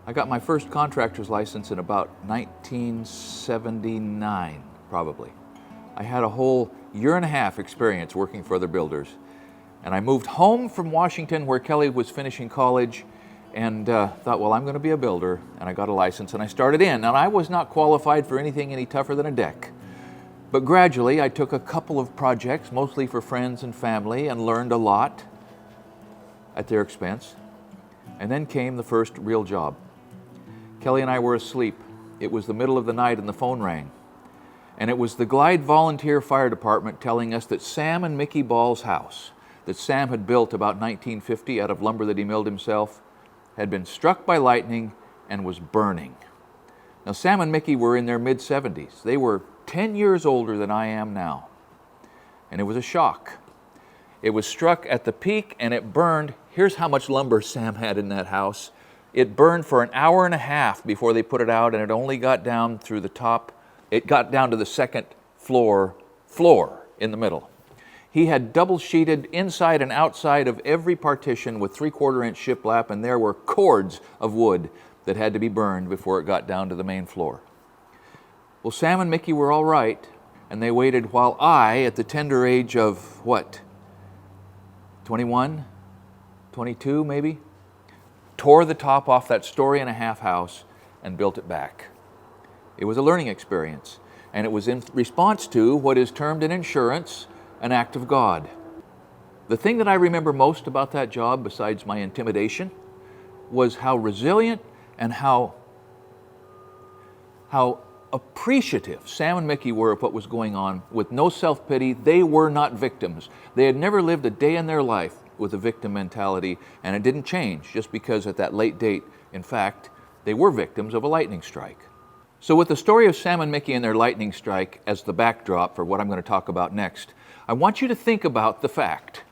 I got my first contractor's license in about 1979, probably. I had a whole year and a half experience working for other builders. And I moved home from Washington where Kelly was finishing college and thought, well, I'm going to be a builder. And I got a license and I started in. And I was not qualified for anything any tougher than a deck. But gradually I took a couple of projects, mostly for friends and family, and learned a lot at their expense. And then came the first real job. Kelly and I were asleep. It was the middle of the night and the phone rang. And it was the Glide Volunteer Fire Department telling us that Sam and Mickey Ball's house, that Sam had built about 1950 out of lumber that he milled himself, had been struck by lightning and was burning. Now, Sam and Mickey were in their mid-70s. They were 10 years older than I am now. And it was a shock. It was struck at the peak and it burned. Here's how much lumber Sam had in that house. It burned for an hour and a half before they put it out, and it only got down through the top. It got down to the second floor in the middle. He had double sheeted inside and outside of every partition with 3/4 inch shiplap, and there were cords of wood that had to be burned before it got down to the main floor. Well, Sam and Mickey were all right, and they waited while I, at the tender age of, 21, 22 maybe, tore the top off that story-and-a-half house and built it back. It was a learning experience, and it was in response to what is termed in insurance an act of God. The thing that I remember most about that job, besides my intimidation, was how resilient and how appreciative Sam and Mickey were of what was going on. With no self-pity, they were not victims. They had never lived a day in their life with a victim mentality, and it didn't change just because at that late date, in fact, they were victims of a lightning strike. So with the story of Sam and Mickey and their lightning strike as the backdrop for what I'm going to talk about next, I want you to think about the fact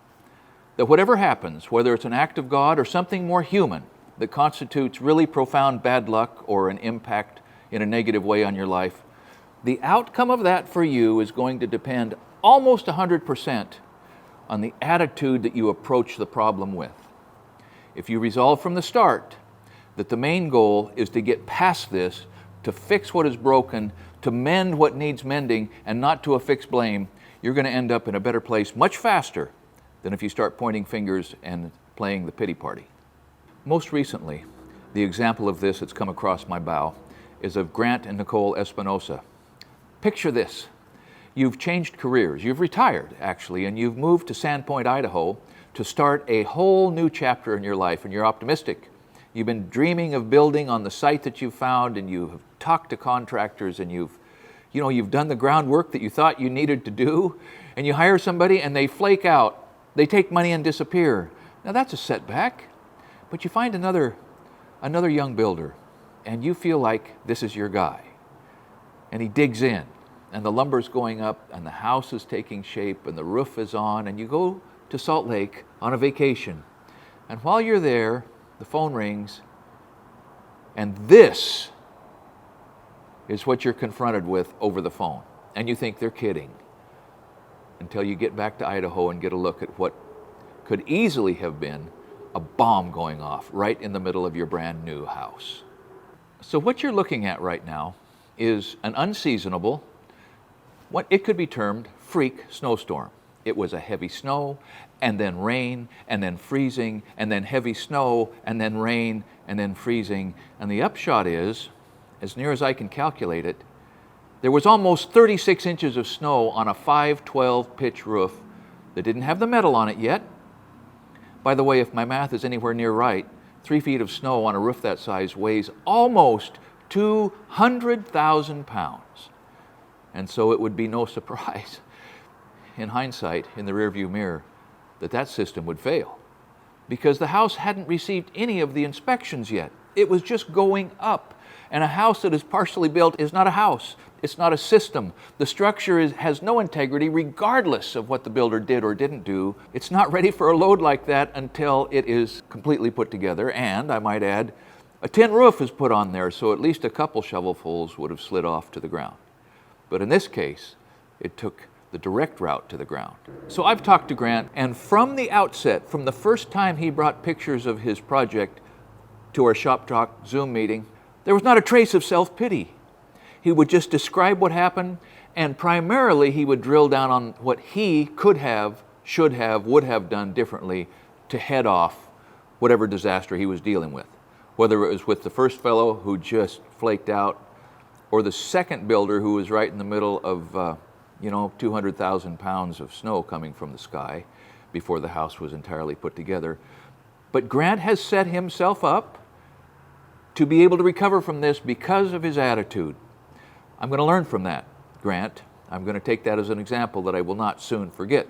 that whatever happens, whether it's an act of God or something more human that constitutes really profound bad luck or an impact in a negative way on your life, the outcome of that for you is going to depend almost 100% on the attitude that you approach the problem with. If you resolve from the start that the main goal is to get past this, to fix what is broken, to mend what needs mending, and not to affix blame, you're going to end up in a better place much faster than if you start pointing fingers and playing the pity party. Most recently, the example of this that's come across my bow is of Grant and Nicole Espinosa. Picture this. You've changed careers. You've retired, actually, and you've moved to Sandpoint, Idaho to start a whole new chapter in your life, and you're optimistic. You've been dreaming of building on the site that you've found, and you have talked to contractors, and you've done the groundwork that you thought you needed to do, and you hire somebody and they flake out. They take money and disappear. Now that's a setback, but you find another young builder, and you feel like this is your guy. And he digs in, and the lumber's going up, and the house is taking shape, and the roof is on, and you go to Salt Lake on a vacation. And while you're there, the phone rings, and this is what you're confronted with over the phone. And you think they're kidding until you get back to Idaho and get a look at what could easily have been a bomb going off right in the middle of your brand new house. So what you're looking at right now is an unseasonable, what it could be termed freak snowstorm. It was a heavy snow, and then rain, and then freezing, and then heavy snow, and then rain, and then freezing. And the upshot is, as near as I can calculate it, there was almost 36 inches of snow on a 512 pitch roof that didn't have the metal on it yet. By the way, if my math is anywhere near right, 3 feet of snow on a roof that size weighs almost 200,000 pounds. And so it would be no surprise, in hindsight, in the rearview mirror, that system would fail, because the house hadn't received any of the inspections yet. It was just going up. And a house that is partially built is not a house. It's not a system. The structure has no integrity regardless of what the builder did or didn't do. It's not ready for a load like that until it is completely put together. And I might add, a tin roof is put on there, so at least a couple shovelfuls would have slid off to the ground. But in this case, it took the direct route to the ground. So I've talked to Grant, and from the outset, from the first time he brought pictures of his project, to our Shop Talk Zoom meeting, there was not a trace of self-pity. He would just describe what happened, and primarily he would drill down on what he could have, should have, would have done differently to head off whatever disaster he was dealing with. Whether it was with the first fellow who just flaked out, or the second builder who was right in the middle of 200,000 pounds of snow coming from the sky before the house was entirely put together. But Grant has set himself up to be able to recover from this because of his attitude. I'm going to learn from that, Grant. I'm going to take that as an example that I will not soon forget.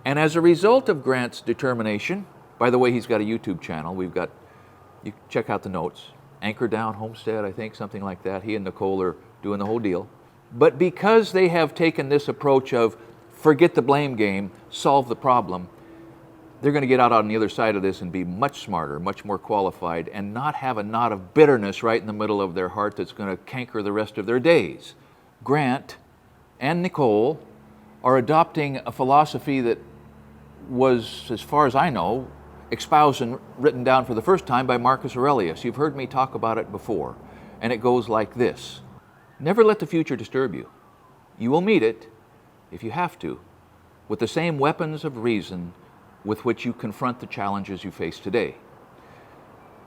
And as a result of Grant's determination, by the way, he's got a YouTube channel. You check out the notes. Anchor Down Homestead, I think, something like that. He and Nicole are doing the whole deal. But because they have taken this approach of forget the blame game, solve the problem, they're going to get out on the other side of this and be much smarter, much more qualified, and not have a knot of bitterness right in the middle of their heart that's going to canker the rest of their days. Grant and Nicole are adopting a philosophy that was, as far as I know, espoused and written down for the first time by Marcus Aurelius. You've heard me talk about it before, and it goes like this. Never let the future disturb you. You will meet it, if you have to, with the same weapons of reason with which you confront the challenges you face today.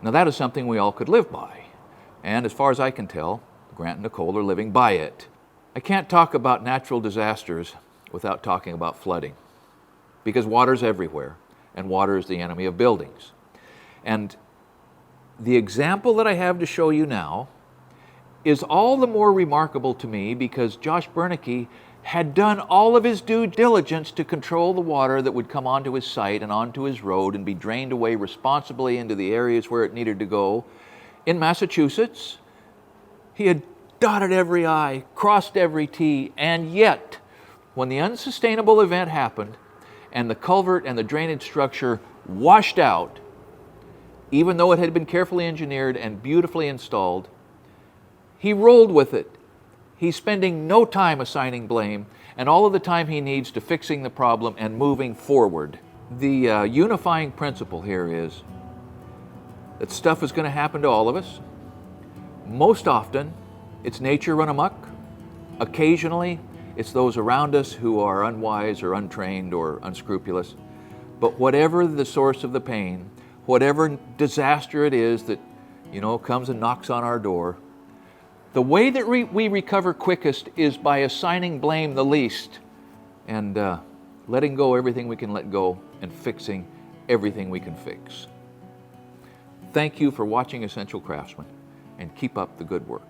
Now that is something we all could live by, and as far as I can tell, Grant and Nicole are living by it. I can't talk about natural disasters without talking about flooding, because water's everywhere, and water is the enemy of buildings. And the example that I have to show you now is all the more remarkable to me because Josh Bernicke had done all of his due diligence to control the water that would come onto his site and onto his road and be drained away responsibly into the areas where it needed to go. In Massachusetts, he had dotted every I, crossed every T, and yet, when the unsustainable event happened and the culvert and the drainage structure washed out, even though it had been carefully engineered and beautifully installed, he rolled with it. He's spending no time assigning blame and all of the time he needs to fixing the problem and moving forward. The unifying principle here is that stuff is going to happen to all of us. Most often, it's nature run amok. Occasionally, it's those around us who are unwise or untrained or unscrupulous. But whatever the source of the pain, whatever disaster it is that, comes and knocks on our door, the way that we recover quickest is by assigning blame the least and letting go everything we can let go and fixing everything we can fix. Thank you for watching Essential Craftsman, and keep up the good work.